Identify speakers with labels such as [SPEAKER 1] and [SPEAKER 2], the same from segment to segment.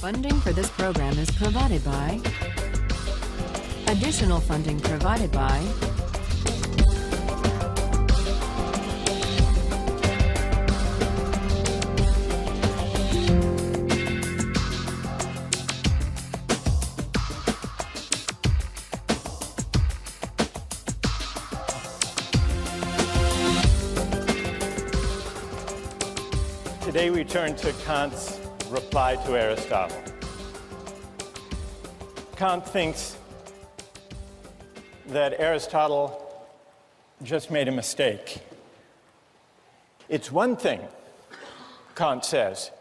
[SPEAKER 1] Funding for this program is provided by. Additional funding provided by.
[SPEAKER 2] Today we turn to Kant's reply to Aristotle. Kant thinks that Aristotle just made a mistake. It's one thing, Kant says,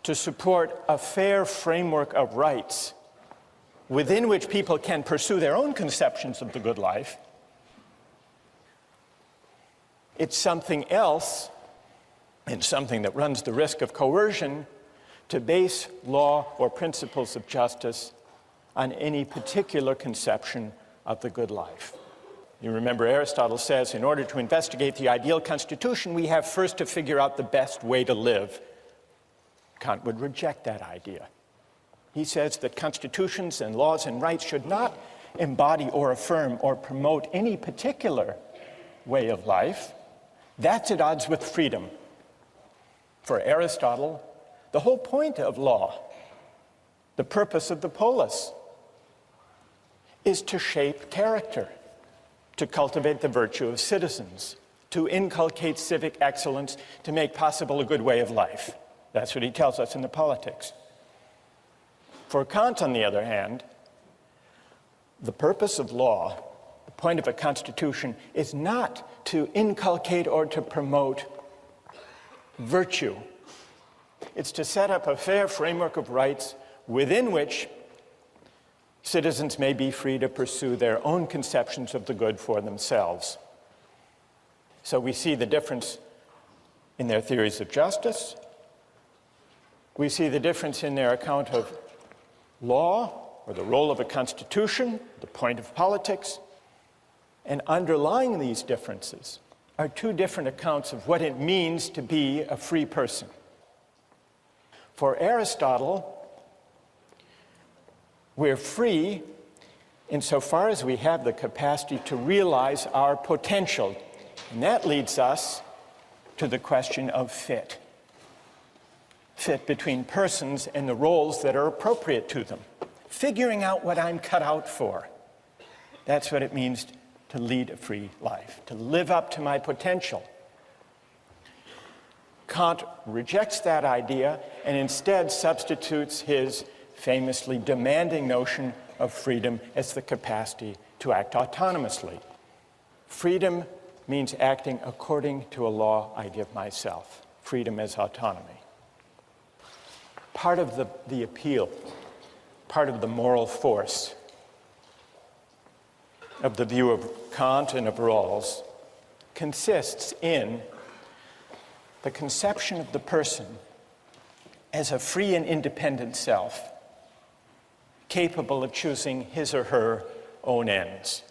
[SPEAKER 2] to support a fair framework of rights within which people can pursue their own conceptions of the good life. It's something else, and something that runs the risk of coercion, to base law or principles of justice on any particular conception of the good life. You remember Aristotle says, in order to investigate the ideal constitution, we have first to figure out the best way to live. Kant would reject that idea. He says that constitutions and laws and rights should not embody or affirm or promote any particular way of life. That's at odds with freedom. For Aristotle, the whole point of law, the purpose of the polis, is to shape character, to cultivate the virtue of citizens, to inculcate civic excellence, to make possible a good way of life. That's what he tells us in the Politics. For Kant, on the other hand, the purpose of law, the point of a constitution, is not to inculcate or to promote virtue. It's to set up a fair framework of rights within which citizens may be free to pursue their own conceptions of the good for themselves. So we see the difference in their theories of justice. We see the difference in their account of law, or the role of a constitution, the point of politics. And underlying these differences are two different accounts of what it means to be a free person. For Aristotle, we're free insofar as we have the capacity to realize our potential. And that leads us to the question of fit. Fit between persons and the roles that are appropriate to them. Figuring out what I'm cut out for. That's what it means to lead a free life, to live up to my potential. Kant rejects that idea and instead substitutes his famously demanding notion of freedom as the capacity to act autonomously. Freedom means acting according to a law I give myself. Freedom as autonomy. Part of the appeal, part of the moral force of the view of Kant and of Rawls consists in the conception of the person as a free and independent self, capable of choosing his or her own ends.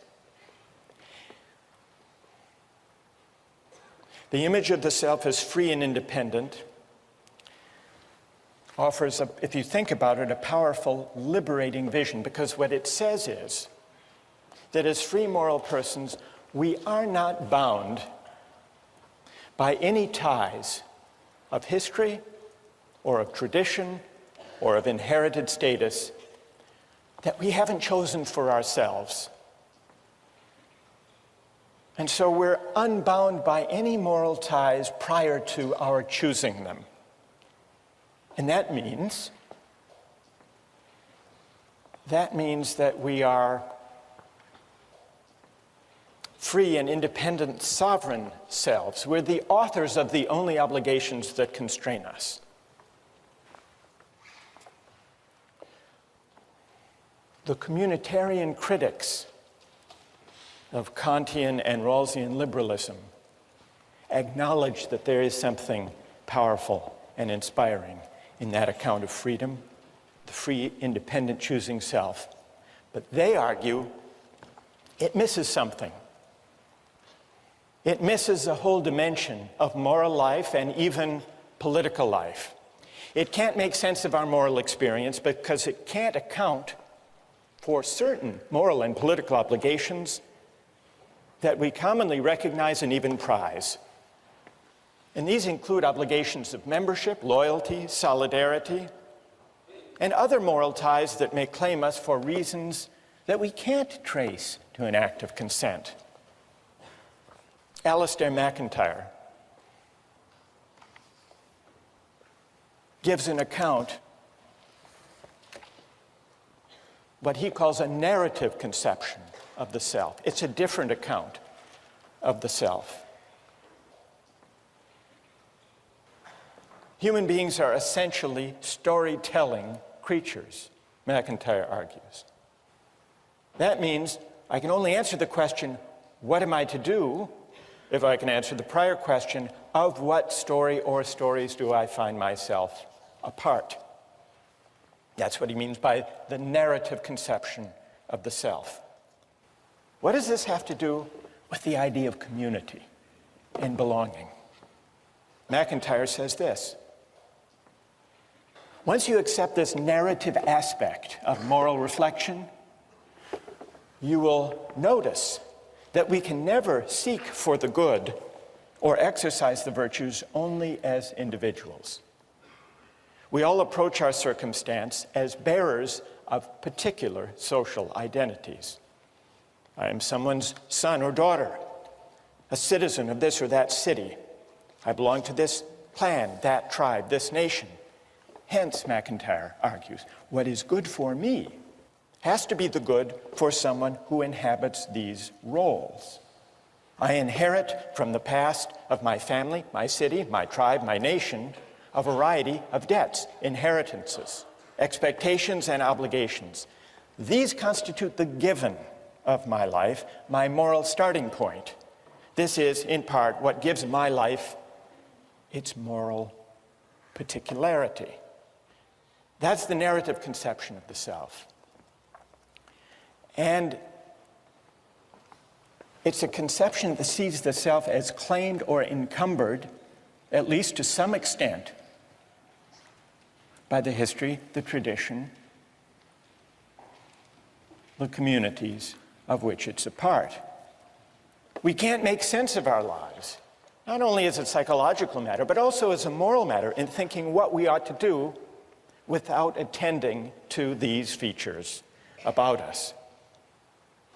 [SPEAKER 2] The image of the self as free and independent offers, if you think about it, a powerful, liberating vision, because what it says is that as free moral persons, we are not bound by any ties of history or of tradition or of inherited status that we haven't chosen for ourselves. And so we're unbound by any moral ties prior to our choosing them. And that means that we are free and independent sovereign selves. We're the authors of the only obligations that constrain us. The communitarian critics of Kantian and Rawlsian liberalism acknowledge that there is something powerful and inspiring in that account of freedom, the free, independent choosing self. But they argue it misses something. It misses a whole dimension of moral life and even political life. It can't make sense of our moral experience because it can't account for certain moral and political obligations that we commonly recognize and even prize. And these include obligations of membership, loyalty, solidarity, and other moral ties that may claim us for reasons that we can't trace to an act of consent. Alistair MacIntyre gives an account, what he calls a narrative conception of the self. It's a different account of the self. Human beings are essentially storytelling creatures, MacIntyre argues. That means I can only answer the question, what am I to do, if I can answer the prior question, of what story or stories do I find myself a part? That's what he means by the narrative conception of the self. What does this have to do with the idea of community and belonging? MacIntyre says this: once you accept this narrative aspect of moral reflection, you will notice that we can never seek for the good or exercise the virtues only as individuals. We all approach our circumstance as bearers of particular social identities. I am someone's son or daughter, a citizen of this or that city. I belong to this clan, that tribe, this nation. Hence, MacIntyre argues, what is good for me has to be the good for someone who inhabits these roles. I inherit from the past of my family, my city, my tribe, my nation, a variety of debts, inheritances, expectations, and obligations. These constitute the given of my life, my moral starting point. This is, in part, what gives my life its moral particularity. That's the narrative conception of the self. And it's a conception that sees the self as claimed or encumbered, at least to some extent, by the history, the tradition, the communities of which it's a part. We can't make sense of our lives, not only as a psychological matter, but also as a moral matter in thinking what we ought to do without attending to these features about us.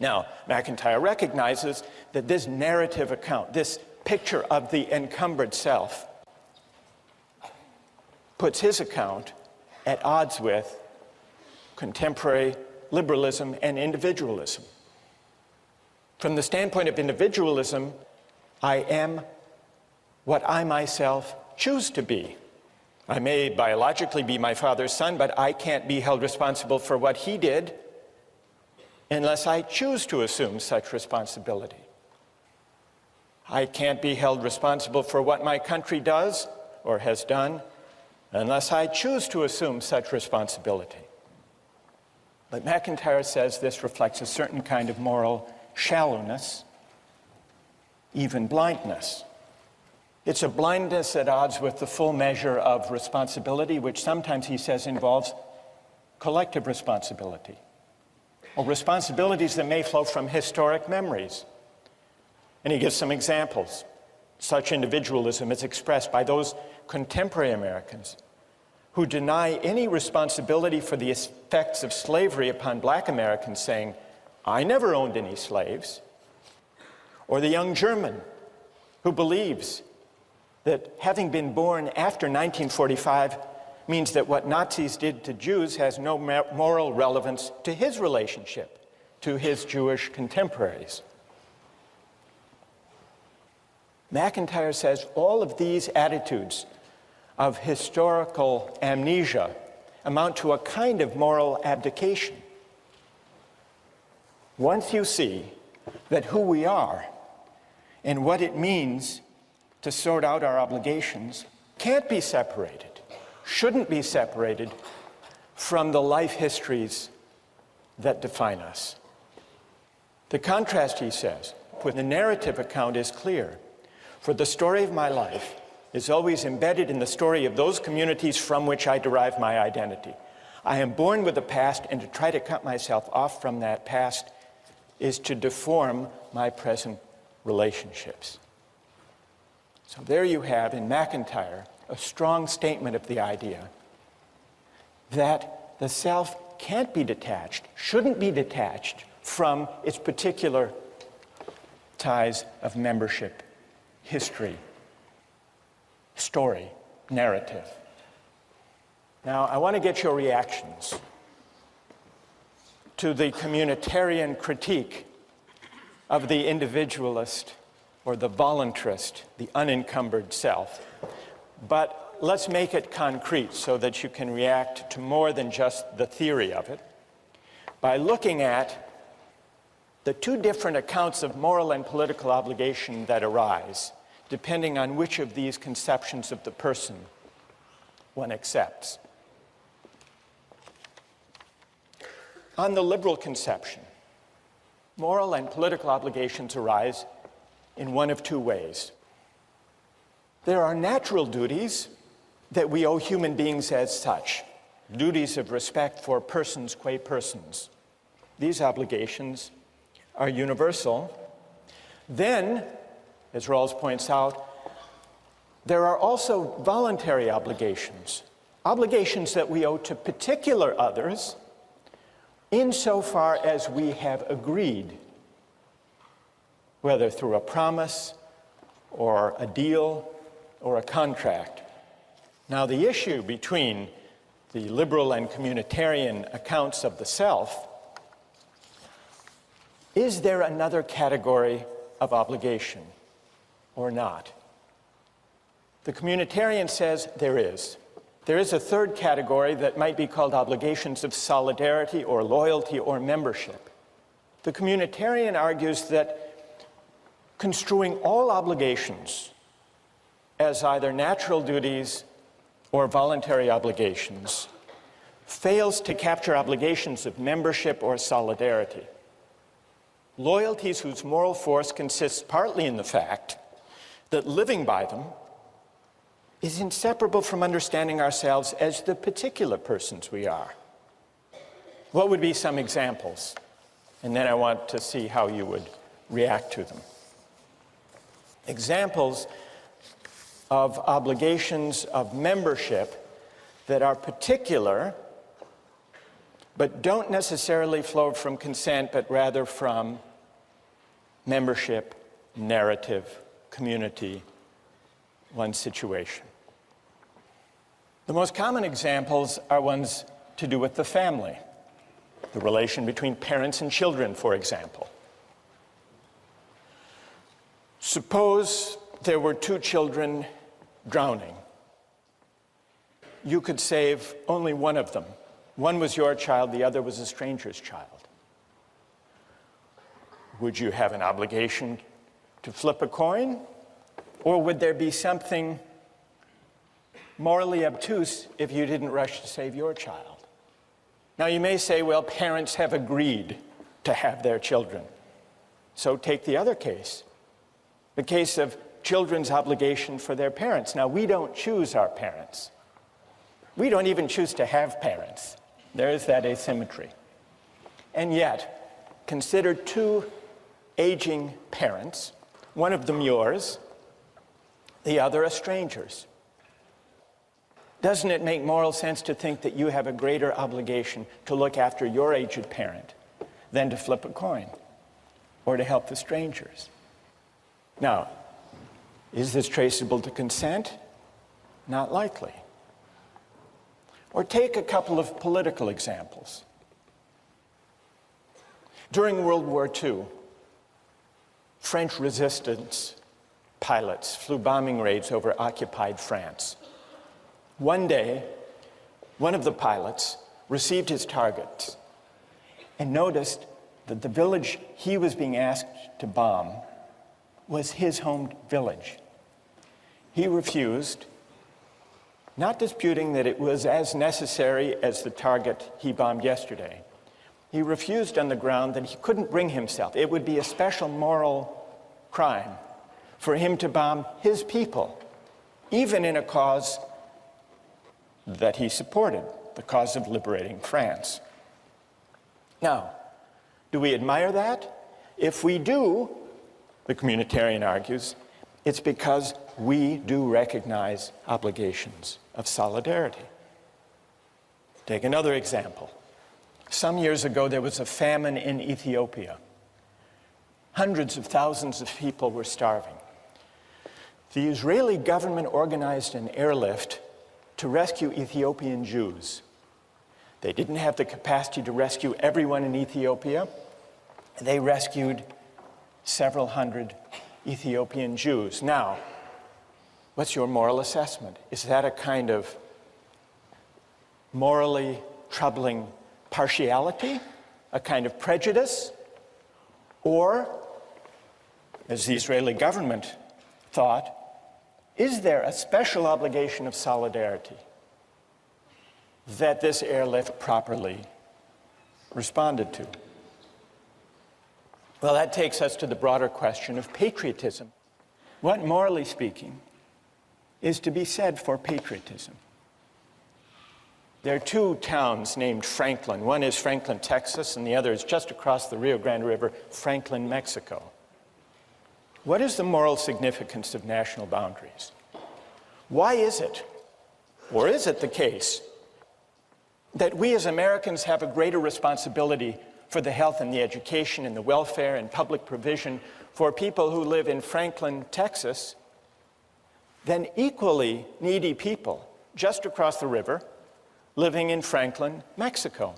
[SPEAKER 2] Now, MacIntyre recognizes that this narrative account, this picture of the encumbered self, puts his account at odds with contemporary liberalism and individualism. From the standpoint of individualism, I am what I myself choose to be. I may biologically be my father's son, but I can't be held responsible for what he did unless I choose to assume such responsibility. I can't be held responsible for what my country does or has done unless I choose to assume such responsibility. But MacIntyre says this reflects a certain kind of moral shallowness, even blindness. It's a blindness at odds with the full measure of responsibility, which sometimes, he says, involves collective responsibility, or responsibilities that may flow from historic memories. And he gives some examples. Such individualism is expressed by those contemporary Americans who deny any responsibility for the effects of slavery upon black Americans, saying, I never owned any slaves. Or the young German who believes that having been born after 1945 means that what Nazis did to Jews has no moral relevance to his relationship to his Jewish contemporaries. MacIntyre says all of these attitudes of historical amnesia amount to a kind of moral abdication. Once you see that who we are and what it means to sort out our obligations can't be separated, shouldn't be separated from the life histories that define us. The contrast, he says, with the narrative account is clear. For the story of my life is always embedded in the story of those communities from which I derive my identity. I am born with a past, and to try to cut myself off from that past is to deform my present relationships. So there you have, in McIntyre, a strong statement of the idea that the self can't be detached, shouldn't be detached from its particular ties of membership, history, story, narrative. Now, I want to get your reactions to the communitarian critique of the individualist or the voluntarist, the unencumbered self. But let's make it concrete so that you can react to more than just the theory of it by looking at the two different accounts of moral and political obligation that arise, depending on which of these conceptions of the person one accepts. On the liberal conception, moral and political obligations arise in one of two ways. There are natural duties that we owe human beings as such, duties of respect for persons qua persons. These obligations are universal. Then, as Rawls points out, there are also voluntary obligations, obligations that we owe to particular others insofar as we have agreed, whether through a promise or a deal or a contract. Now, the issue between the liberal and communitarian accounts of the self, is there another category of obligation or not? The communitarian says there is. There is a third category that might be called obligations of solidarity or loyalty or membership. The communitarian argues that construing all obligations as either natural duties or voluntary obligations fails to capture obligations of membership or solidarity. Loyalties whose moral force consists partly in the fact that living by them is inseparable from understanding ourselves as the particular persons we are. What would be some examples? And then I want to see how you would react to them. Examples of obligations of membership that are particular but don't necessarily flow from consent, but rather from membership, narrative, community, one's situation. The most common examples are ones to do with the family, the relation between parents and children, for example. Suppose there were two children drowning. You could save only one of them. One was your child, the other was a stranger's child. Would you have an obligation to flip a coin? Or would there be something morally obtuse if you didn't rush to save your child? Now you may say, well, parents have agreed to have their children. So take the other case, the case of children's obligation for their parents. Now we don't choose our parents. We don't even choose to have parents. There is that asymmetry. And yet, consider two aging parents, one of them yours, the other a stranger's. Doesn't it make moral sense to think that you have a greater obligation to look after your aged parent than to flip a coin or to help the strangers? Now, is this traceable to consent? Not likely. Or take a couple of political examples. During World War II, French resistance pilots flew bombing raids over occupied France. One day, one of the pilots received his targets and noticed that the village he was being asked to bomb was his home village. He refused, not disputing that it was as necessary as the target he bombed yesterday. He refused on the ground that he couldn't bring himself. It would be a special moral crime for him to bomb his people even in a cause that he supported, the cause of liberating France. Now, do we admire that? If we do, the communitarian argues, it's because we do recognize obligations of solidarity. Take another example. Some years ago, there was a famine in Ethiopia. Hundreds of thousands of people were starving. The Israeli government organized an airlift to rescue Ethiopian Jews. They didn't have the capacity to rescue everyone in Ethiopia. They rescued several hundred Ethiopian Jews. Now, what's your moral assessment? Is that a kind of morally troubling partiality, a kind of prejudice, or, as the Israeli government thought, is there a special obligation of solidarity that this airlift properly responded to? Well, that takes us to the broader question of patriotism. What, morally speaking, is to be said for patriotism? There are two towns named Franklin. One is Franklin, Texas, and the other is just across the Rio Grande River, Franklin, Mexico. What is the moral significance of national boundaries? Why is it, or is it the case, that we as Americans have a greater responsibility for the health and the education and the welfare and public provision for people who live in Franklin, Texas, than equally needy people just across the river living in Franklin, Mexico?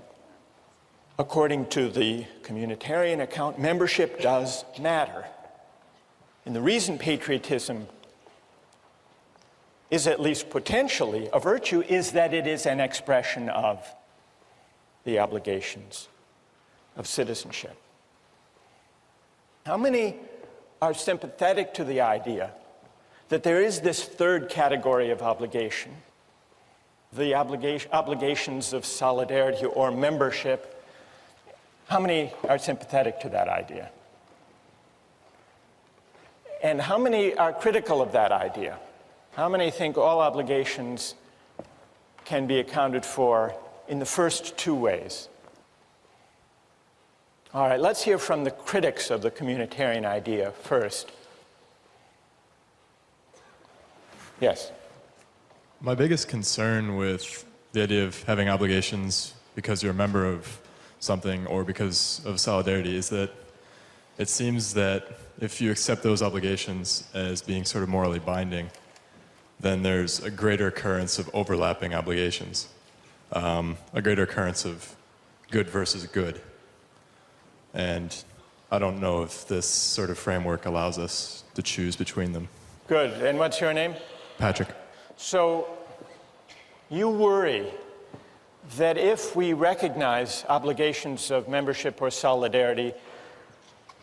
[SPEAKER 2] According to the communitarian account, membership does matter. And the reason patriotism is at least potentially a virtue is that it is an expression of the obligations of citizenship. How many are sympathetic to the idea that there is this third category of obligation, the obligations of solidarity or membership? How many are sympathetic to that idea? And how many are critical of that idea? How many think all obligations can be accounted for in the first two ways? All right, let's hear from the critics of the communitarian idea first. Yes?
[SPEAKER 3] My biggest concern with the idea of having obligations because you're a member of something or because of solidarity is that it seems that if you accept those obligations as being sort of morally binding, then there's a greater occurrence of overlapping obligations, a greater occurrence of good versus good. And I don't know if this sort of framework allows us to choose between them.
[SPEAKER 2] Good. And what's your name?
[SPEAKER 3] Patrick.
[SPEAKER 2] So you worry that if we recognize obligations of membership or solidarity,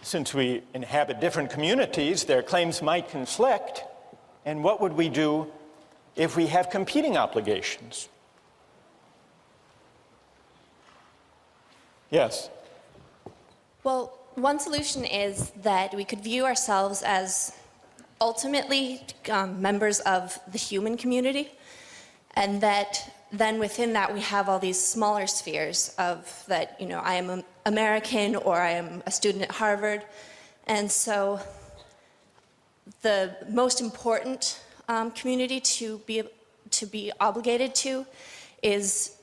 [SPEAKER 2] since we inhabit different communities, their claims might conflict. And what would we do if we have competing obligations? Yes?
[SPEAKER 4] Well, one solution is that we could view ourselves as ultimately members of the human community, and that then within that we have all these smaller spheres of that, you know, I am an American or I am a student at Harvard. And so the most important community to be obligated to is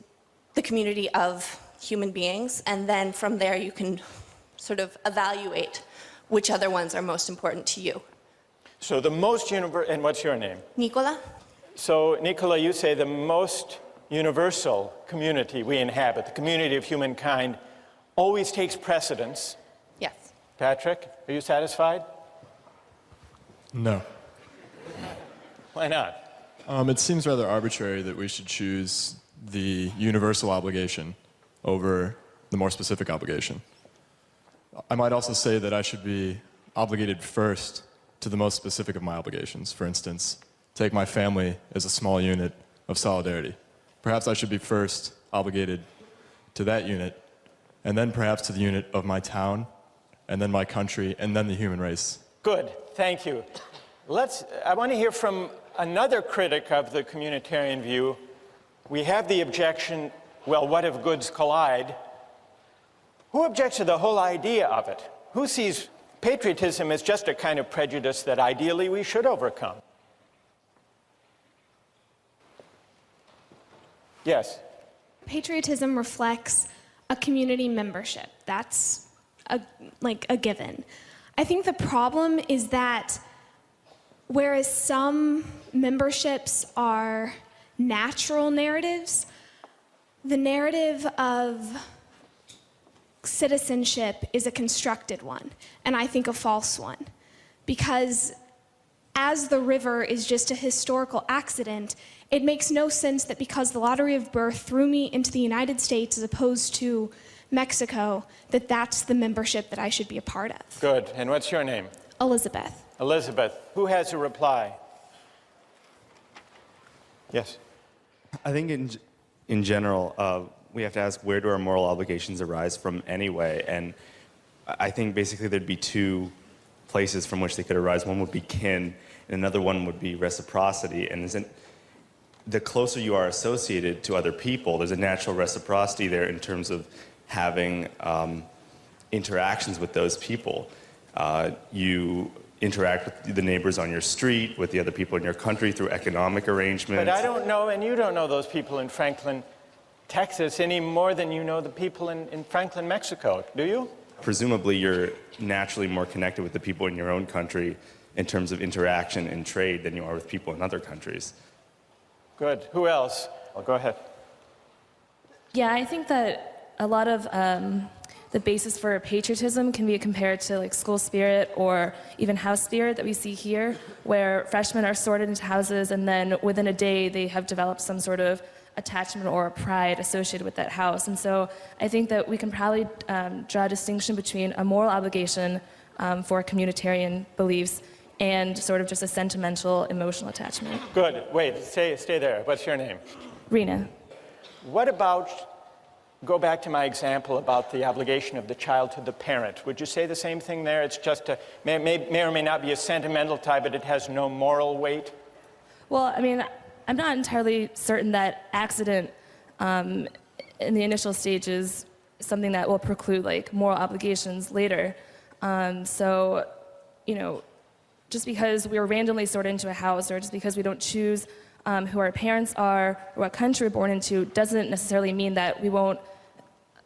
[SPEAKER 4] the community of human beings, and then from there you can sort of evaluate which other ones are most important to you.
[SPEAKER 2] So the most and what's your name?
[SPEAKER 4] Nicola?
[SPEAKER 2] So Nicola, you say the most universal community we inhabit, the community of humankind, always takes precedence.
[SPEAKER 4] Yes.
[SPEAKER 2] Patrick, are you satisfied?
[SPEAKER 3] No.
[SPEAKER 2] Why not?
[SPEAKER 3] It seems rather arbitrary that we should choose the universal obligation over the more specific obligation. I might also say that I should be obligated first to the most specific of my obligations. For instance, take my family as a small unit of solidarity. Perhaps I should be first obligated to that unit, and then perhaps to the unit of my town, and then my country, and then the human race.
[SPEAKER 2] Good, thank you. I want to hear from another critic of the communitarian view, we have the objection, well, what if goods collide? Who objects to the whole idea of it? Who sees patriotism as just a kind of prejudice that ideally we should overcome? Yes?
[SPEAKER 5] Patriotism reflects a community membership. That's a given. I think the problem is that whereas some memberships are natural narratives, the narrative of citizenship is a constructed one, and I think a false one. Because as the river is just a historical accident, it makes no sense that because the lottery of birth threw me into the United States as opposed to Mexico, that that's the membership that I should be a part of.
[SPEAKER 2] Good. And what's your name?
[SPEAKER 5] Elizabeth.
[SPEAKER 2] Elizabeth. Who has a reply? Yes.
[SPEAKER 6] I think in general, we have to ask, where do our moral obligations arise from anyway? And I think basically there'd be two places from which they could arise. One would be kin, and another one would be reciprocity. And the closer you are associated to other people, there's a natural reciprocity there in terms of having interactions with those people. You interact with the neighbors on your street, with the other people in your country through economic arrangements.
[SPEAKER 2] But I don't know, and you don't know those people in Franklin, Texas, any more than you know the people in Franklin, Mexico, do you?
[SPEAKER 6] Presumably, you're naturally more connected with the people in your own country in terms of interaction and trade than you are with people in other countries.
[SPEAKER 2] Good. Who else? Well, go ahead.
[SPEAKER 7] Yeah, I think that a lot of the basis for patriotism can be compared to like school spirit or even house spirit that we see here, where freshmen are sorted into houses and then within a day they have developed some sort of attachment or pride associated with that house. And so I think that we can probably draw a distinction between a moral obligation for communitarian beliefs and sort of just a sentimental, emotional attachment.
[SPEAKER 2] Good. Wait, stay there. What's your name?
[SPEAKER 7] Rena.
[SPEAKER 2] What about, go back to my example about the obligation of the child to the parent. Would you say the same thing there? It's just may or may not be a sentimental tie, but it has no moral weight?
[SPEAKER 7] Well, I mean, I'm not entirely certain that accident in the initial stages is something that will preclude like moral obligations later. So, you know, just because we were randomly sorted into a house or just because we don't choose who our parents are or what country we're born into doesn't necessarily mean that we won't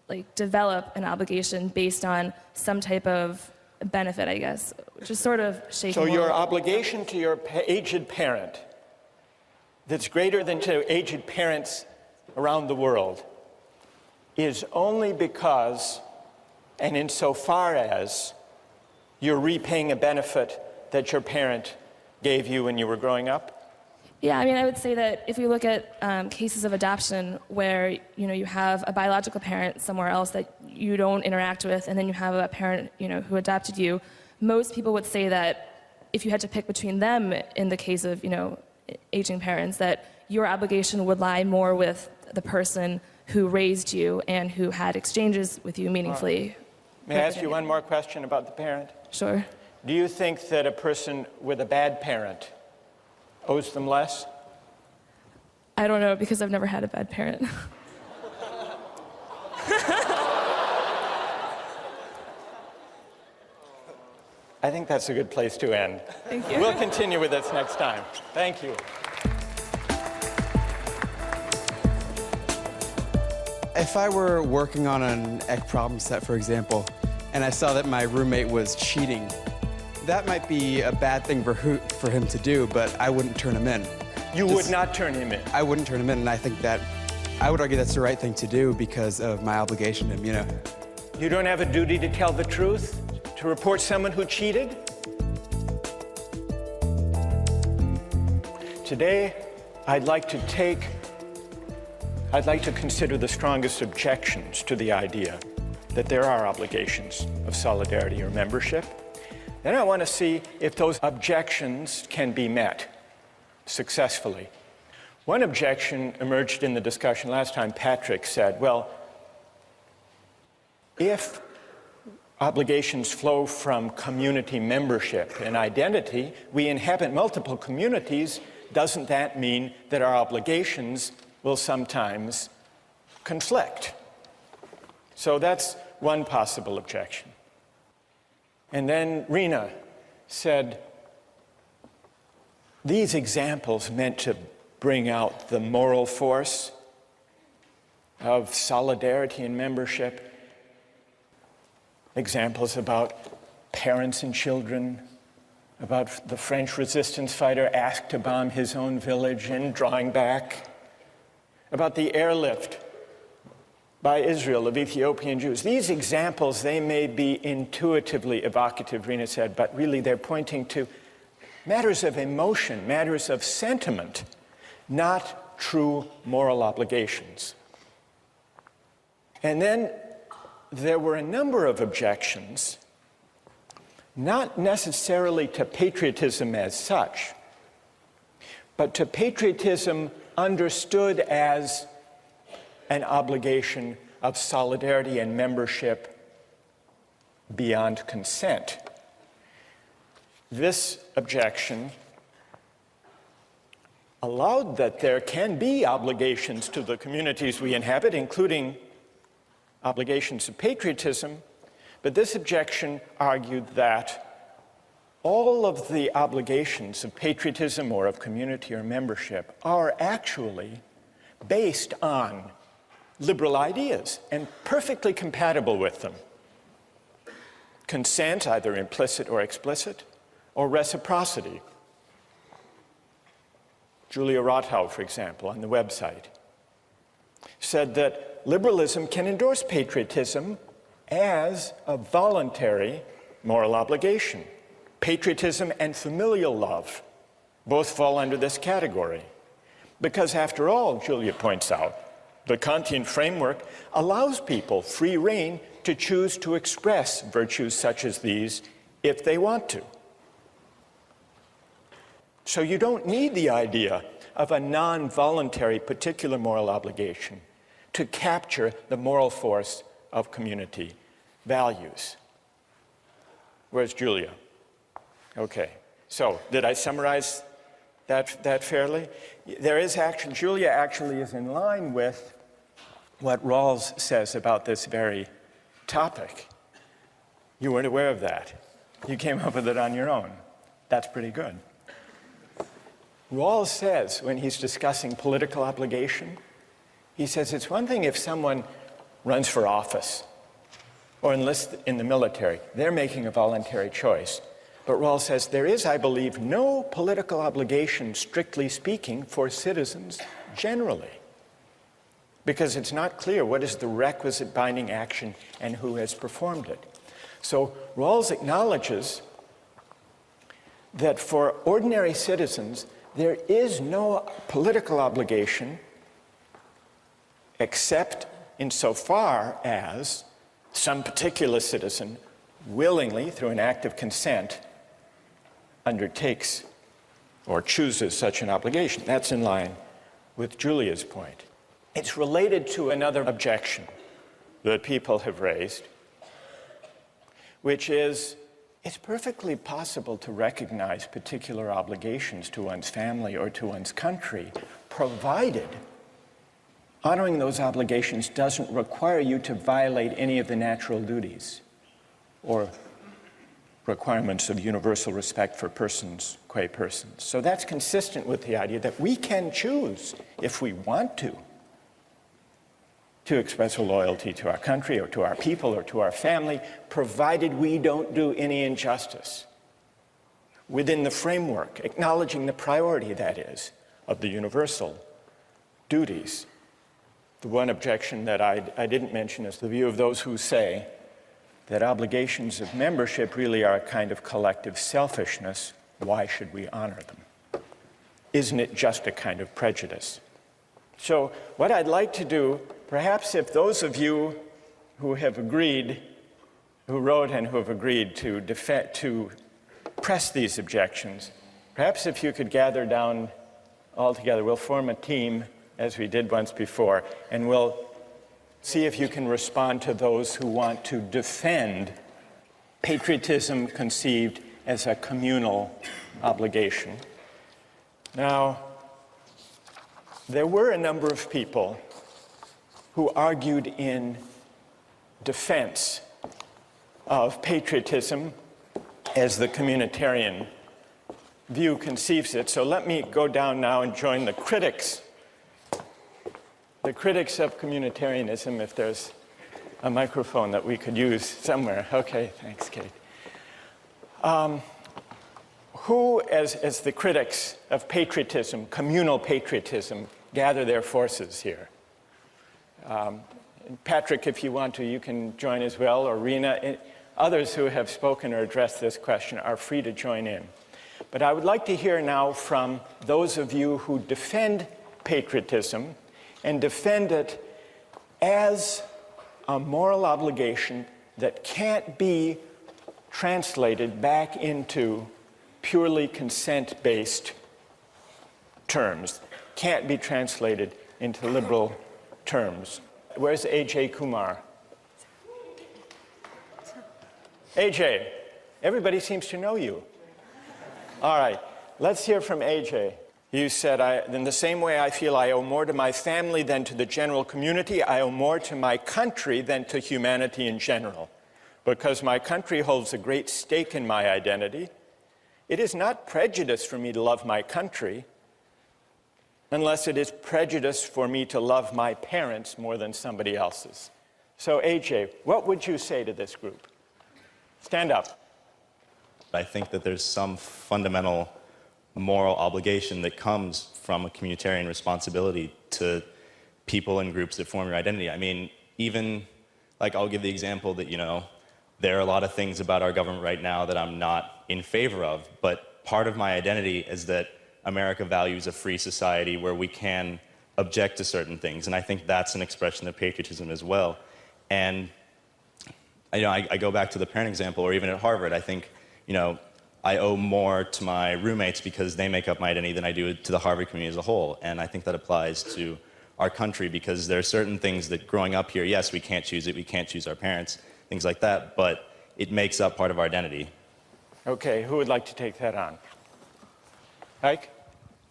[SPEAKER 7] like develop an obligation based on some type of benefit, I guess, which is sort of shaky.
[SPEAKER 2] So your obligation to your aged parent that's greater than to aged parents around the world is only because and insofar as you're repaying a benefit that your parent gave you when you were growing up?
[SPEAKER 7] Yeah, I mean, I would say that if we look at cases of adoption where, you know, you have a biological parent somewhere else that you don't interact with, and then you have a parent, you know, who adopted you, most people would say that if you had to pick between them in the case of, you know, aging parents, that your obligation would lie more with the person who raised you and who had exchanges with you meaningfully.
[SPEAKER 2] May I ask you one more question about the parent?
[SPEAKER 7] Sure.
[SPEAKER 2] Do you think that a person with a bad parent owes them less?
[SPEAKER 7] I don't know, because I've never had a bad parent.
[SPEAKER 2] I think that's a good place to end.
[SPEAKER 7] Thank you.
[SPEAKER 2] We'll continue with this next time. Thank you.
[SPEAKER 8] If I were working on an ec problem set, for example, and I saw that my roommate was cheating, that might be a bad thing for him to do, but I wouldn't turn him in.
[SPEAKER 2] You would not turn him in?
[SPEAKER 8] I wouldn't turn him in, and I think that, I would argue that's the right thing to do because of my obligation to him, you know.
[SPEAKER 2] You don't have a duty to tell the truth? To report someone who cheated? Today, I'd like to consider the strongest objections to the idea that there are obligations of solidarity or membership. Then I want to see if those objections can be met successfully. One objection emerged in the discussion last time. Patrick said, well, if obligations flow from community membership and identity, we inhabit multiple communities, doesn't that mean that our obligations will sometimes conflict? So that's one possible objection. And then Rena said, these examples meant to bring out the moral force of solidarity and membership. Examples about parents and children, about the French resistance fighter asked to bomb his own village and drawing back, about the airlift by Israel of Ethiopian Jews. These examples, they may be intuitively evocative, Rena said, but really they're pointing to matters of emotion, matters of sentiment, not true moral obligations. And then there were a number of objections, not necessarily to patriotism as such, but to patriotism understood as an obligation of solidarity and membership beyond consent. This objection allowed that there can be obligations to the communities we inhabit, including obligations of patriotism, but this objection argued that all of the obligations of patriotism or of community or membership are actually based on liberal ideas and perfectly compatible with them. Consent, either implicit or explicit, or reciprocity. Julia Rothau, for example, on the website, said that liberalism can endorse patriotism as a voluntary moral obligation. Patriotism and familial love both fall under this category. Because after all, Julia points out, the Kantian framework allows people free rein to choose to express virtues such as these if they want to. So you don't need the idea of a non-voluntary particular moral obligation to capture the moral force of community values. Where's Julia? Okay, so did I summarize that fairly? There is actually, Julia actually is in line with what Rawls says about this very topic. You weren't aware of that. You came up with it on your own. That's pretty good. Rawls says, when he's discussing political obligation, he says it's one thing if someone runs for office or enlists in the military. They're making a voluntary choice. But Rawls says there is, I believe, no political obligation, strictly speaking, for citizens generally, because it's not clear what is the requisite binding action and who has performed it. So Rawls acknowledges that for ordinary citizens, there is no political obligation except insofar as some particular citizen willingly, through an act of consent, undertakes or chooses such an obligation. That's in line with Julia's point. It's related to another objection that people have raised, which is it's perfectly possible to recognize particular obligations to one's family or to one's country, provided honoring those obligations doesn't require you to violate any of the natural duties or requirements of universal respect for persons qua persons. So that's consistent with the idea that we can choose, if we want to express a loyalty to our country or to our people or to our family, provided we don't do any injustice within the framework, acknowledging the priority, that is, of the universal duties. The one objection that I didn't mention is the view of those who say that obligations of membership really are a kind of collective selfishness. Why should we honor them? Isn't it just a kind of prejudice? So what I'd like to do, perhaps if those of you who have agreed, who wrote and who have agreed to press these objections, perhaps if you could gather down all together, we'll form a team as we did once before, and we'll see if you can respond to those who want to defend patriotism conceived as a communal obligation. Now, there were a number of people who argued in defense of patriotism as the communitarian view conceives it. So let me go down now and join the critics of communitarianism, if there's a microphone that we could use somewhere. Okay, thanks, Kate. Who, as the critics of patriotism, communal patriotism, gather their forces here? Patrick, if you want to, you can join as well, or Rena. Others who have spoken or addressed this question are free to join in. But I would like to hear now from those of you who defend patriotism and defend it as a moral obligation that can't be translated back into purely consent-based terms, can't be translated into liberal terms. Where's A.J. Kumar? A.J., everybody seems to know you. All right, let's hear from A.J. You said, in the same way I feel I owe more to my family than to the general community, I owe more to my country than to humanity in general. Because my country holds a great stake in my identity, it is not prejudice for me to love my country unless it is prejudice for me to love my parents more than somebody else's. So, AJ, what would you say to this group? Stand up.
[SPEAKER 6] I think that there's some fundamental moral obligation that comes from a communitarian responsibility to people and groups that form your identity. I mean, even, like, I'll give the example that, there are a lot of things about our government right now that I'm not in favor of, but part of my identity is that America values a free society where we can object to certain things, and I think that's an expression of patriotism as well. And I go back to the parent example, or even at Harvard, I think, I owe more to my roommates because they make up my identity than I do to the Harvard community as a whole, and I think that applies to our country because there are certain things that growing up here, yes, we can't choose it, we can't choose our parents, things like that, but it makes up part of our identity.
[SPEAKER 2] Okay, who would like to take that on? Ike?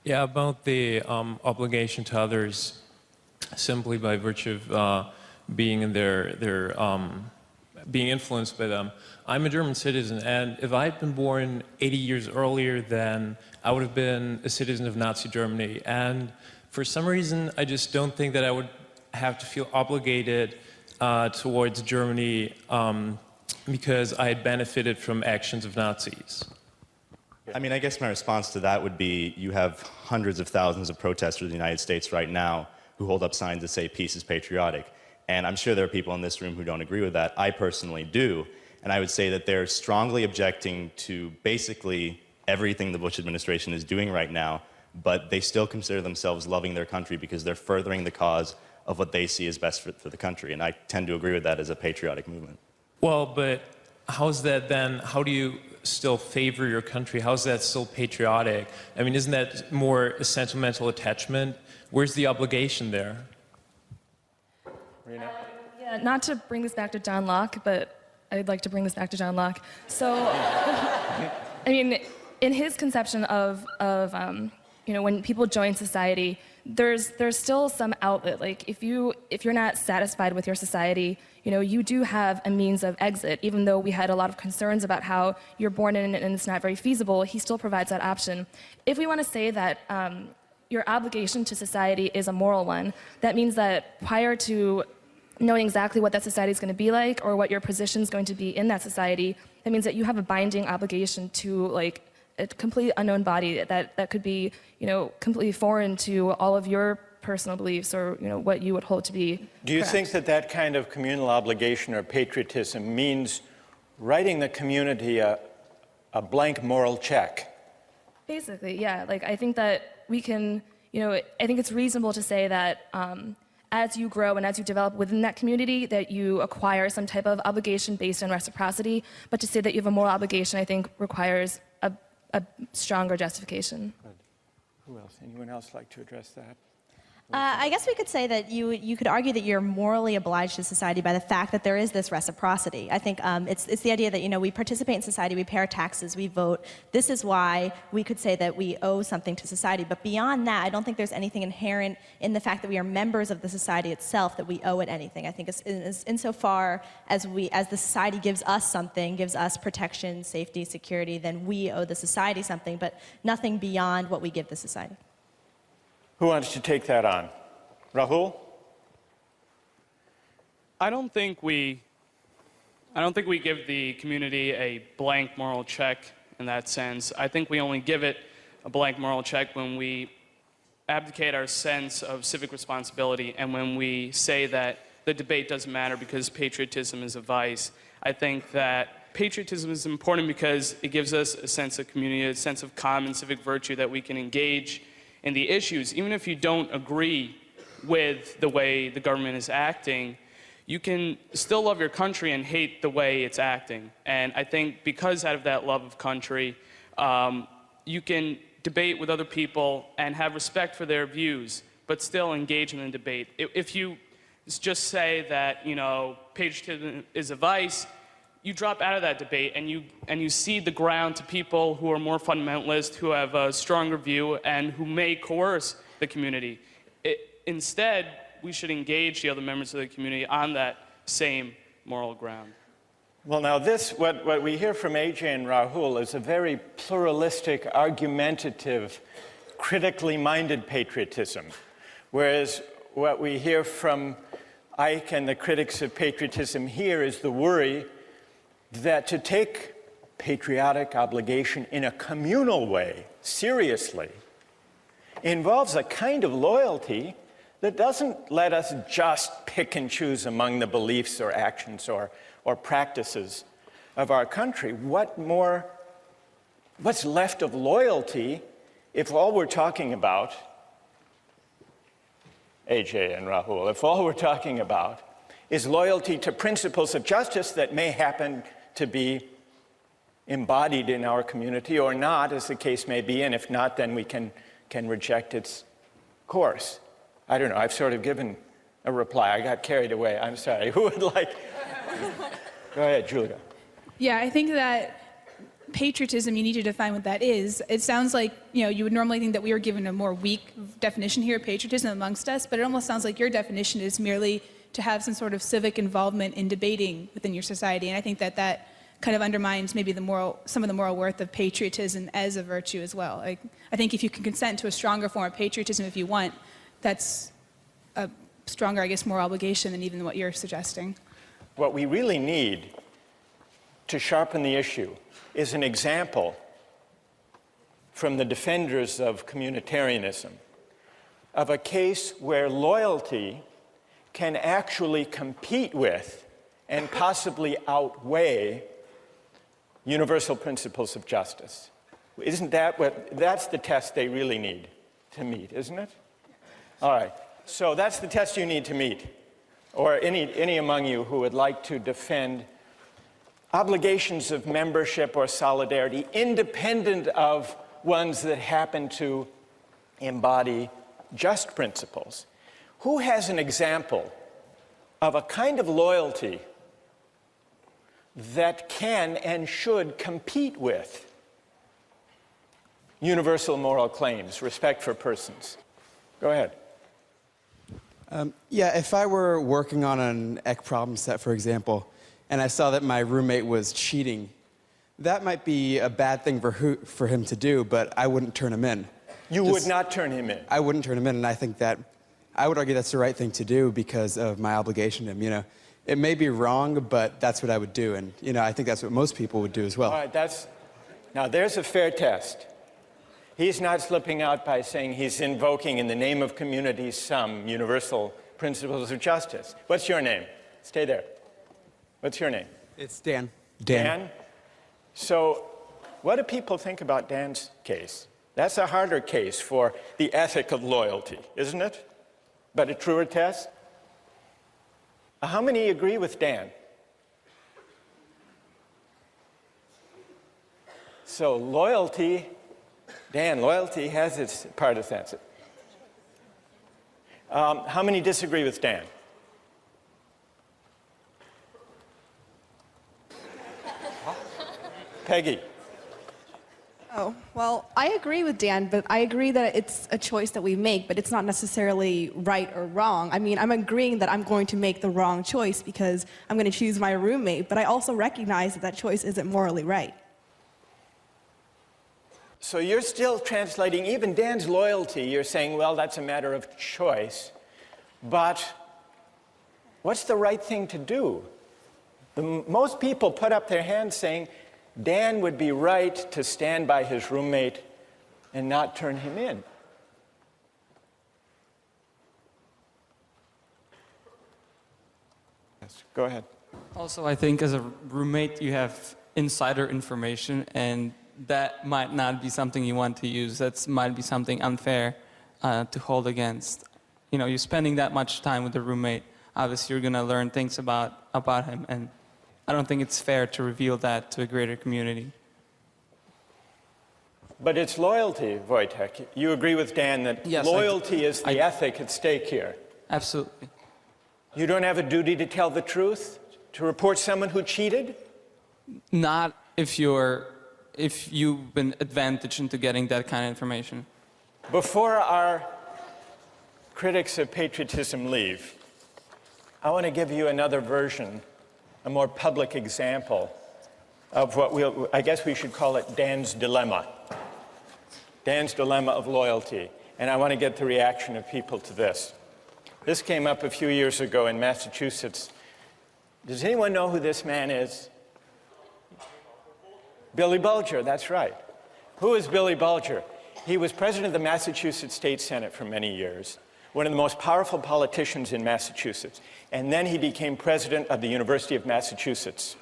[SPEAKER 9] Yeah, about the obligation to others simply by virtue of being in being influenced by them. I'm a German citizen, and if I had been born 80 years earlier, then I would have been a citizen of Nazi Germany. And for some reason, I just don't think that I would have to feel obligated towards Germany because I had benefited from actions of Nazis.
[SPEAKER 6] I mean, I guess my response to that would be you have hundreds of thousands of protesters in the United States right now who hold up signs that say peace is patriotic. And I'm sure there are people in this room who don't agree with that. I personally do. And I would say that they're strongly objecting to basically everything the Bush administration is doing right now, but they still consider themselves loving their country because they're furthering the cause of what they see as best for the country. And I tend to agree with that as a patriotic movement.
[SPEAKER 9] Well, but how's that then? How do you still favor your country? How's that still patriotic? I mean, isn't that more a sentimental attachment? Where's the obligation there?
[SPEAKER 7] Yeah, not to bring this back to John Locke, but I'd like to bring this back to John Locke. So, I mean, in his conception of when people join society, there's still some outlet. Like if you're not satisfied with your society, you do have a means of exit. Even though we had a lot of concerns about how you're born in and it's not very feasible, he still provides that option. If we want to say that your obligation to society is a moral one, that means that prior to knowing exactly what that society is going to be like or what your position is going to be in that society, that means that you have a binding obligation to like a completely unknown body that could be, completely foreign to all of your personal beliefs or, what you would hold to be
[SPEAKER 2] Do you
[SPEAKER 7] correct.
[SPEAKER 2] think that that kind of communal obligation or patriotism means writing the community a blank moral check?
[SPEAKER 7] Basically, yeah. Like, I think that we can, I think it's reasonable to say that as you grow and as you develop within that community, that you acquire some type of obligation based on reciprocity. But to say that you have a moral obligation, I think, requires a stronger justification.
[SPEAKER 2] Good. Who else? Anyone else like to address that?
[SPEAKER 10] I guess we could say that you could argue that you're morally obliged to society by the fact that there is this reciprocity. I think it's the idea that we participate in society, we pay our taxes, we vote. This is why we could say that we owe something to society. But beyond that, I don't think there's anything inherent in the fact that we are members of the society itself that we owe it anything. I think insofar as the society gives us something, gives us protection, safety, security, then we owe the society something, but nothing beyond what we give the society.
[SPEAKER 2] Who wants to take that on? Rahul?
[SPEAKER 11] I don't think we give the community a blank moral check in that sense. I think we only give it a blank moral check when we abdicate our sense of civic responsibility and when we say that the debate doesn't matter because patriotism is a vice. I think that patriotism is important because it gives us a sense of community, a sense of common civic virtue that we can engage in the issues. Even if you don't agree with the way the government is acting, you can still love your country and hate the way it's acting. And I think because out of that love of country, you can debate with other people and have respect for their views, but still engage in the debate. If you just say that, patriotism is a vice, you drop out of that debate and you cede the ground to people who are more fundamentalist, who have a stronger view, and who may coerce the community. Instead, we should engage the other members of the community on that same moral ground.
[SPEAKER 2] Well, now what we hear from AJ and Rahul is a very pluralistic, argumentative, critically minded patriotism, whereas what we hear from Ike and the critics of patriotism here is the worry that to take patriotic obligation in a communal way, seriously, involves a kind of loyalty that doesn't let us just pick and choose among the beliefs or actions or practices of our country. What's left of loyalty if all we're talking about, AJ and Rahul, if all we're talking about is loyalty to principles of justice that may happen to be embodied in our community or not, as the case may be, and if not, then we can reject its course. I don't know, I've sort of given a reply. I got carried away, I'm sorry. Who would like? Go ahead, Julia.
[SPEAKER 12] Yeah, I think that patriotism, you need to define what that is. It sounds like, you would normally think that we were given a more weak definition here of patriotism amongst us, but it almost sounds like your definition is merely to have some sort of civic involvement in debating within your society. And I think that kind of undermines maybe some of the moral worth of patriotism as a virtue as well. I think if you can consent to a stronger form of patriotism if you want, that's a stronger, I guess, moral obligation than even what you're suggesting.
[SPEAKER 2] What we really need to sharpen the issue is an example from the defenders of communitarianism of a case where loyalty can actually compete with and possibly outweigh universal principles of justice. Isn't that's the test they really need to meet, isn't it? All right, so that's the test you need to meet, or any among you who would like to defend obligations of membership or solidarity independent of ones that happen to embody just principles. Who has an example of a kind of loyalty that can and should compete with universal moral claims, respect for persons? Go ahead.
[SPEAKER 8] Yeah, if I were working on an EC problem set, for example, and I saw that my roommate was cheating, that might be a bad thing for him to do, but I wouldn't turn him in.
[SPEAKER 2] You would not turn him in?
[SPEAKER 8] I wouldn't turn him in, and I think that I would argue that's the right thing to do because of my obligation to him. It may be wrong, but that's what I would do, and I think that's what most people would do as well.
[SPEAKER 2] All right, now there's a fair test. He's not slipping out by saying he's invoking in the name of community some universal principles of justice. What's your name? Stay there. What's your name?
[SPEAKER 8] It's Dan.
[SPEAKER 2] Dan? So what do people think about Dan's case? That's a harder case for the ethic of loyalty, isn't it? But a truer test? How many agree with Dan? So loyalty, Dan, loyalty has its partisans. How many disagree with Dan? Peggy.
[SPEAKER 13] Oh, well, I agree with Dan, but I agree that it's a choice that we make, but it's not necessarily right or wrong. I mean, I'm agreeing that I'm going to make the wrong choice because I'm going to choose my roommate, but I also recognize that that choice isn't morally right.
[SPEAKER 2] So you're still translating even Dan's loyalty. You're saying, well, that's a matter of choice. But what's the right thing to do? Most people put up their hands saying, Dan would be right to stand by his roommate and not turn him in. Yes, go ahead.
[SPEAKER 14] Also, I think as a roommate, you have insider information, and that might not be something you want to use. That might be something unfair to hold against. You know, you're spending that much time with a roommate. Obviously, you're going to learn things about him, and I don't think it's fair to reveal that to a greater community.
[SPEAKER 2] But it's loyalty, Wojtek. You agree with Dan that
[SPEAKER 14] yes,
[SPEAKER 2] loyalty is the ethic at stake here.
[SPEAKER 14] Absolutely.
[SPEAKER 2] You don't have a duty to tell the truth, to report someone who cheated?
[SPEAKER 14] Not if you've been advantaged into getting that kind of information.
[SPEAKER 2] Before our critics of patriotism leave, I want to give you another version, a more public example of what I guess we should call it Dan's dilemma. Dan's dilemma of loyalty. And I want to get the reaction of people to this. This came up a few years ago in Massachusetts. Does anyone know who this man is? Billy Bulger, that's right. Who is Billy Bulger? He was president of the Massachusetts State Senate for many years, one of the most powerful politicians in Massachusetts. And then he became president of the University of Massachusetts.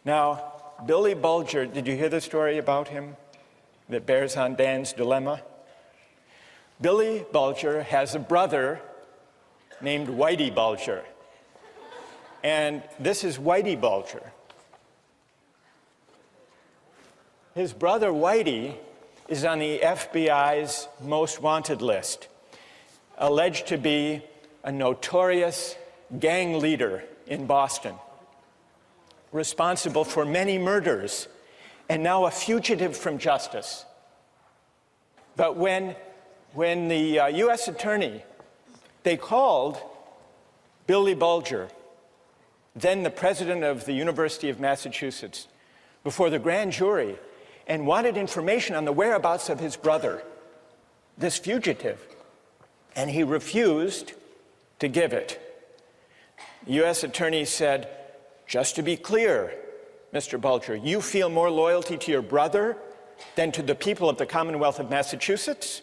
[SPEAKER 2] Now, Billy Bulger, did you hear the story about him that bears on Dan's dilemma? Billy Bulger has a brother named Whitey Bulger. And this is Whitey Bulger. His brother Whitey is on the FBI's most wanted list, alleged to be a notorious gang leader in Boston, responsible for many murders, and now a fugitive from justice. But when the U.S. attorney, they called Billy Bulger, then the president of the University of Massachusetts, before the grand jury and wanted information on the whereabouts of his brother, this fugitive, and he refused to give it. The U.S. attorney said, just to be clear, Mr. Bulger, you feel more loyalty to your brother than to the people of the Commonwealth of Massachusetts?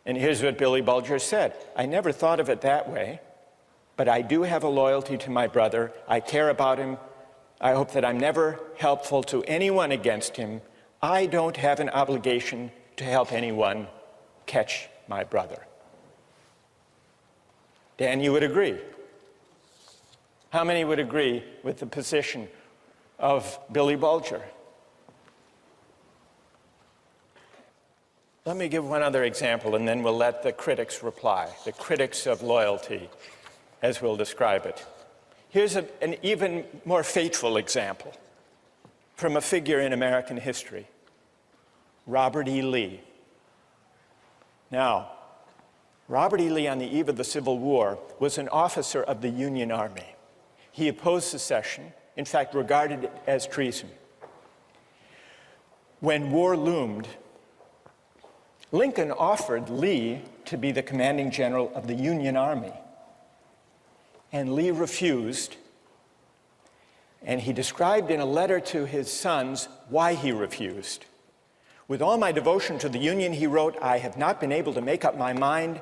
[SPEAKER 2] And here's what Billy Bulger said. I never thought of it that way, but I do have a loyalty to my brother. I care about him. I hope that I'm never helpful to anyone against him. I don't have an obligation to help anyone catch my brother. Dan, you would agree? How many would agree with the position of Billy Bulger? Let me give one other example, and then we'll let the critics reply, the critics of loyalty, as we'll describe it. Here's an even more fateful example from a figure in American history, Robert E. Lee. Now, Robert E. Lee, on the eve of the Civil War, was an officer of the Union Army. He opposed secession, in fact, regarded it as treason. When war loomed, Lincoln offered Lee to be the commanding general of the Union Army. And Lee refused. And he described in a letter to his sons why he refused. With all my devotion to the Union, he wrote, I have not been able to make up my mind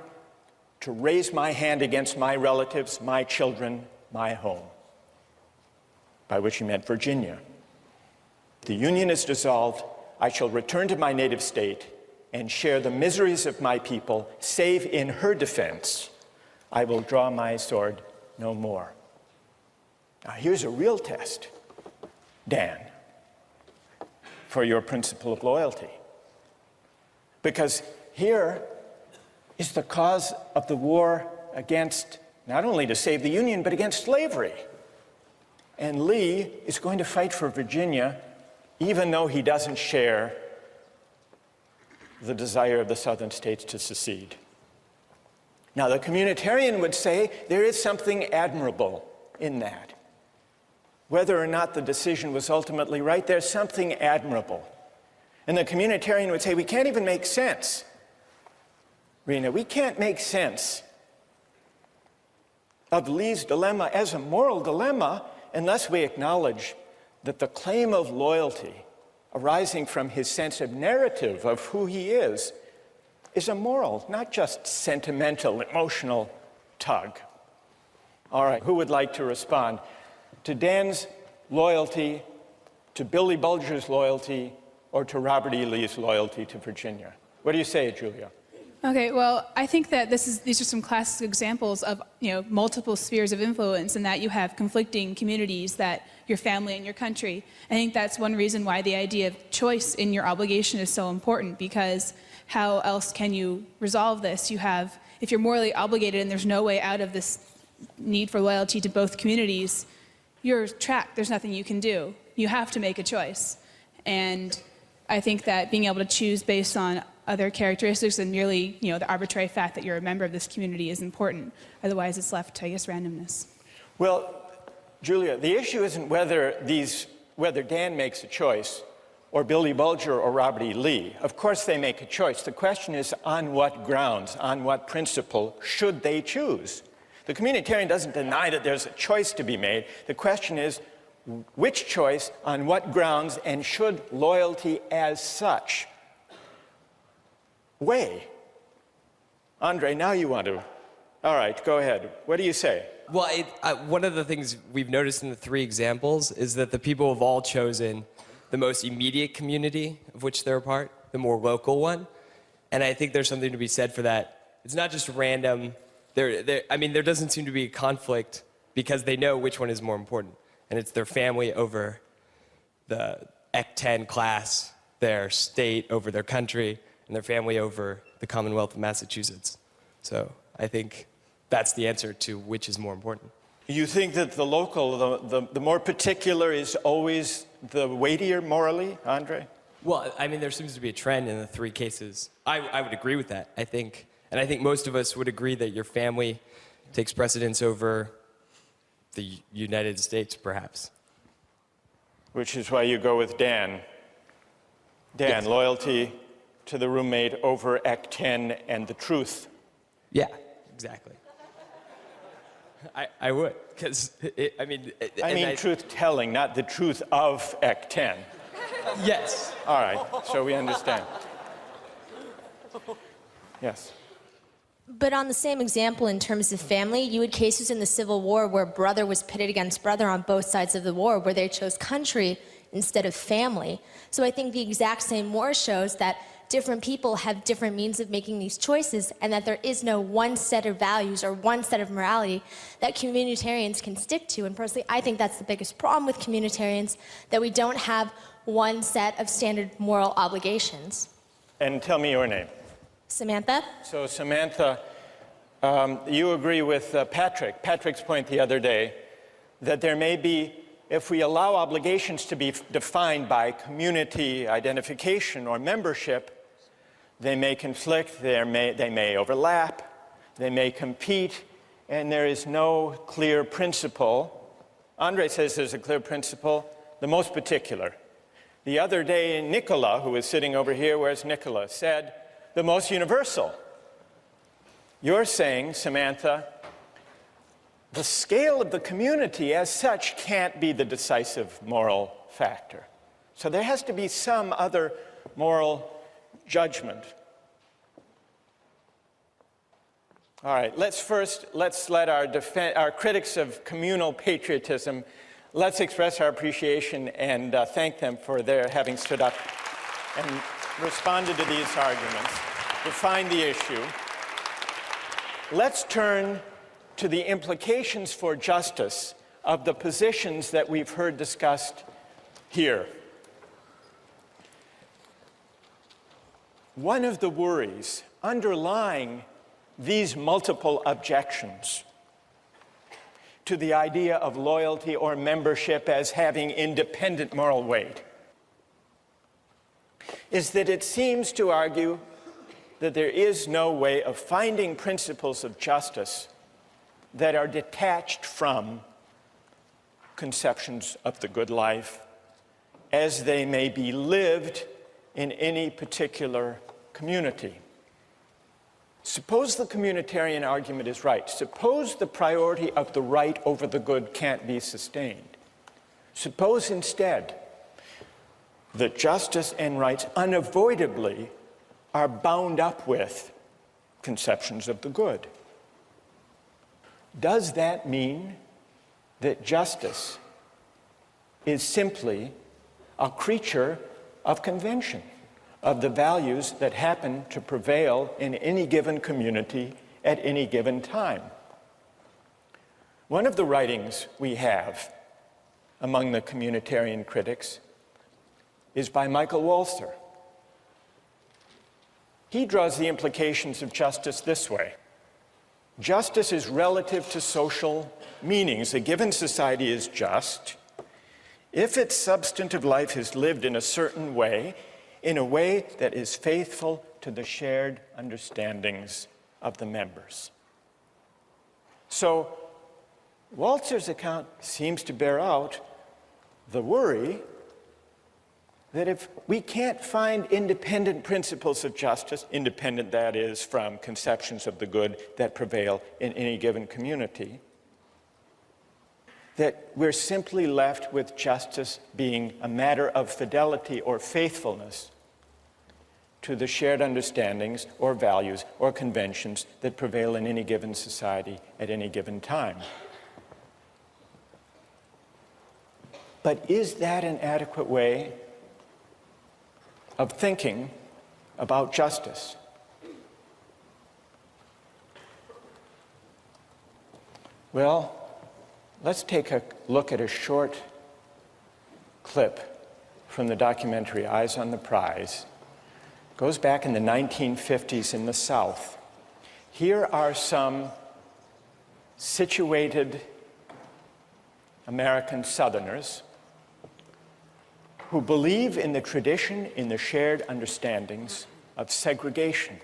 [SPEAKER 2] to raise my hand against my relatives, my children, my home. By which he meant Virginia. The Union is dissolved. I shall return to my native state and share the miseries of my people, save in her defense. I will draw my sword no more. Now here's a real test, Dan, for your principle of loyalty. Because here, is the cause of the war against, not only to save the Union, but against slavery. And Lee is going to fight for Virginia, even though he doesn't share the desire of the southern states to secede. Now, the communitarian would say there is something admirable in that. Whether or not the decision was ultimately right, there's something admirable. And the communitarian would say, we can't even make sense. Rena, we can't make sense of Lee's dilemma as a moral dilemma unless we acknowledge that the claim of loyalty arising from his sense of narrative of who he is a moral, not just sentimental, emotional tug. All right, who would like to respond to Dan's loyalty, to Billy Bulger's loyalty, or to Robert E. Lee's loyalty to Virginia? What do you say, Julia?
[SPEAKER 12] Okay, well, I think that these are some classic examples of multiple spheres of influence, and that you have conflicting communities, that your family and your country. I think that's one reason why the idea of choice in your obligation is so important, because how else can you resolve this? If you're morally obligated and there's no way out of this need for loyalty to both communities, you're trapped. There's nothing you can do. You have to make a choice. And I think that being able to choose based on other characteristics than merely, the arbitrary fact that you're a member of this community is important. Otherwise, it's left to, randomness.
[SPEAKER 2] Well, Julia, the issue isn't whether Dan makes a choice, or Billy Bulger or Robert E. Lee. Of course they make a choice. The question is, on what grounds, on what principle should they choose? The communitarian doesn't deny that there's a choice to be made. The question is, which choice, on what grounds, and should loyalty as such weigh? Andre, now you want to. All right, go ahead. What do you say?
[SPEAKER 15] Well, one of the things we've noticed in the three examples is that the people have all chosen the most immediate community of which they're a part, the more local one. And I think there's something to be said for that. It's not just random. There doesn't seem to be a conflict because they know which one is more important. And it's their family over the Ec 10 class, their state over their country, and their family over the Commonwealth of Massachusetts. So I think that's the answer to which is more important.
[SPEAKER 2] You think that the local, the more particular is always the weightier morally, Andre?
[SPEAKER 15] Well, there seems to be a trend in the three cases. I would agree with that, I think. And I think most of us would agree that your family takes precedence over the United States, perhaps.
[SPEAKER 2] Which is why you go with Dan. Dan, yes. Loyalty to the roommate over Ec 10 and the truth.
[SPEAKER 15] Yeah, exactly. I would, because,
[SPEAKER 2] truth-telling, not the truth of Ec 10.
[SPEAKER 15] Yes.
[SPEAKER 2] All right, so we understand. Yes.
[SPEAKER 16] But on the same example, in terms of family, you had cases in the Civil War where brother was pitted against brother on both sides of the war, where they chose country instead of family. So I think the exact same war shows that different people have different means of making these choices, and that there is no one set of values or one set of morality that communitarians can stick to. And personally, I think that's the biggest problem with communitarians, that we don't have one set of standard moral obligations. And tell me your name. Samantha. So Samantha, you agree with Patrick's point the other day, that there may be, if we allow obligations to be defined by community identification or membership, they may conflict, they may overlap, they may compete, and there is no clear principle. Andre says there's a clear principle, the most particular. The other day, Nicola, who is sitting over here, where's Nicola, said the most universal. You're saying, Samantha, the scale of the community as such can't be the decisive moral factor. So there has to be some other moral judgment. All right, let's let our critics of communal patriotism, let's express our appreciation and thank them for their having stood up and responded to these arguments, defined the issue. Let's turn to the implications for justice of the positions that we've heard discussed here. One of the worries underlying
[SPEAKER 2] these multiple objections to the idea of loyalty or membership as having independent moral weight is that it seems to argue that there is no way of finding principles of justice that are detached from conceptions of the good life as they may be lived in any particular community. Suppose the communitarian argument is right. Suppose the priority of the right over the good can't be sustained. Suppose instead that justice and rights unavoidably are bound up with conceptions of the good. Does that mean that justice is simply a creature of convention, of the values that happen to prevail in any given community at any given time? One of the writings we have among the communitarian critics is by Michael Walzer. He draws the implications of justice this way. Justice is relative to social meanings. A given society is just if its substantive life is lived in a certain way, in a way that is faithful to the shared understandings of the members. So Walzer's account seems to bear out the worry that if we can't find independent principles of justice, independent, that is, from conceptions of the good that prevail in any given community, that we're simply left with justice being a matter of fidelity or faithfulness to the shared understandings or values or conventions that prevail in any given society at any given time. But is that an adequate way of thinking about justice? Well, let's take a look at a short clip from the documentary Eyes on the Prize. It goes back in the 1950s in the South. Here are some situated American Southerners who believe in the tradition, in the shared understandings of segregation.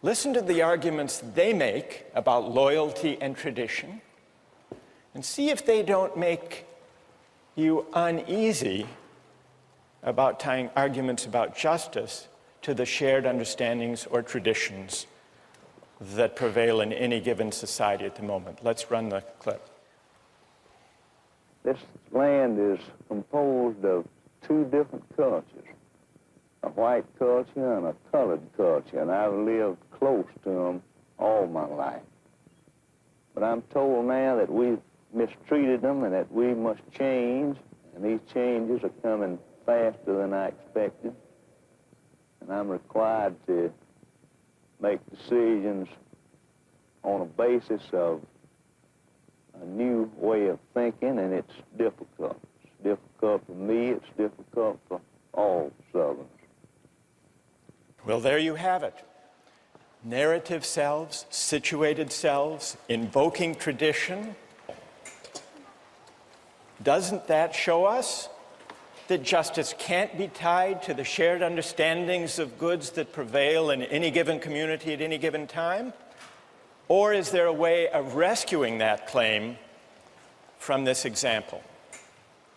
[SPEAKER 2] Listen to the arguments they make about loyalty and tradition, and see if they don't make you uneasy about tying arguments about justice to the shared understandings or traditions that prevail in any given society at the moment. Let's run the clip.
[SPEAKER 17] This land is composed of two different cultures, a white culture and a colored culture, and I've lived close to them all my life. But I'm told now that we've mistreated them and that we must change, and these changes are coming faster than I expected, and I'm required to make decisions on a basis of a new way of thinking, and it's difficult. It's difficult for me, it's difficult for all Southerners.
[SPEAKER 2] Well, there you have it. Narrative selves, situated selves, invoking tradition. Doesn't that show us that justice can't be tied to the shared understandings of goods that prevail in any given community at any given time? Or is there a way of rescuing that claim from this example?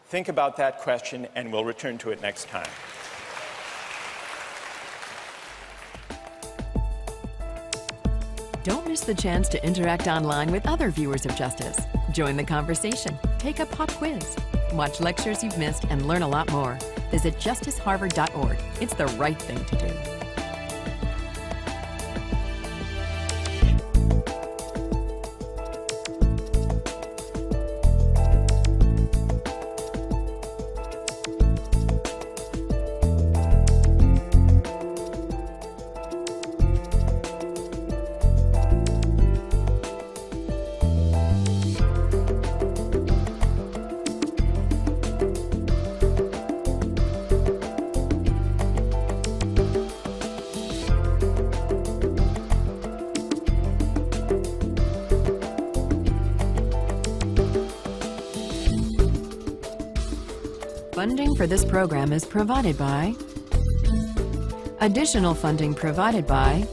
[SPEAKER 2] Think about that question, and we'll return to it next time.
[SPEAKER 1] Don't miss the chance to interact online with other viewers of Justice. Join the conversation, take a pop quiz, watch lectures you've missed, and learn a lot more. Visit justiceharvard.org. It's the right thing to do. Funding for this program is provided by... Additional funding provided by